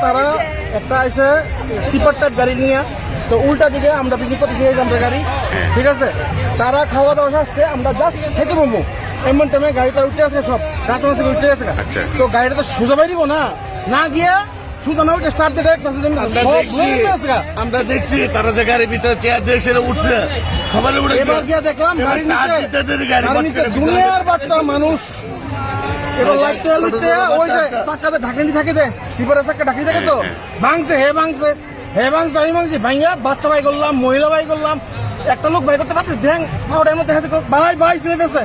তারা একটা আছে টিপার টাইপ গাড়ি নিয়ে, তো উল্টা দিকে আমরা পিছিয়ে করতেছি আমরা গাড়ি, ঠিক আছে। তারা খাওয়া দাওয়া আসছে, আমরা জাস্ট খেতে পাবো এমন টাইমে গাড়ি তারা উঠতে আসবে, সব রাস্তা মাসে উঠতে গেছে। তো গাড়িটা তো সোজা বাইরিব না গিয়ে শুধু না ওইটা স্টার্ট দিয়ে আমরা দেখছি তারা যে গাড়ির ভিতরে চেয়ার দিয়ে সেটা উঠছে, সবাই উঠে। এবার গিয়ে দেখলাম গাড়ি নিচে দুনিয়ার বাচ্চা মানুষ। এবার লাগতে লুটতে ওই যে চাক্কাতে ঢাকনি থাকে, যে টিপারের চাক্কা ঢাকনি থাকে, তো ভাঙছে, হে ভাঙছে আমি ভাঙছি, ভাঙিয়া বাচ্চা বাই করলাম, মহিলা বাই করলাম, একটা লোক বাই করতে পারছে, ধ্যান পাউডার মধ্যে হাতে বাই ছিঁড়ে দিয়েছে।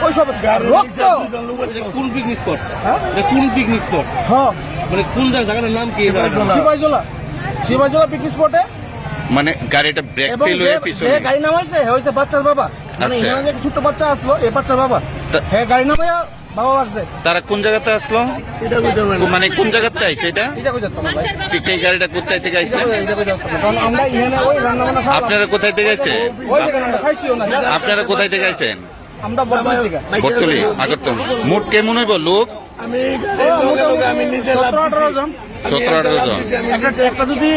ওই সব রক্ত। কোন পিকনিক স্পট? কোন পিকনিক স্পট? হ্যাঁ, মানে কোন জায়গাটার নাম কি? শিবাইজলা পিকনিক স্পটে। মানে গাড়িটা ব্রেক ফেল হয়ে পিছনে গাড়ি নামাইছে, হয়েছে বাচ্চার বাবা, মানে এখানে যে ছোট্ট বাচ্চা আসলো, এই বাচ্চার বাবা, হ্যাঁ গাড়ি নামাইয়া বাবা লাগছে। তারা কোন জায়গাতে আসলো, মানে কোন জায়গাতে আইছে? এটা পিকনিক গাড়িটা কোথায় থেকে আইছে? আমরা এখানে ওই রান্না বান্না। আপনারা কোথায় থেকে আইছেন? আপনারা কোথায় থেকে আইছেন? আমরা বটতলী, আগরতলা। মোট কেমন হইব লোক? আমি নিজে 17-18 জন। 17-18 জন। একটা যদি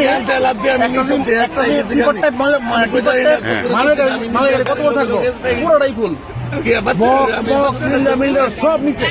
কত বড় থাকবো, পুরোটাই ফুল, বক্স সিলিন্ডার মিলিন্ডার সব নিচে।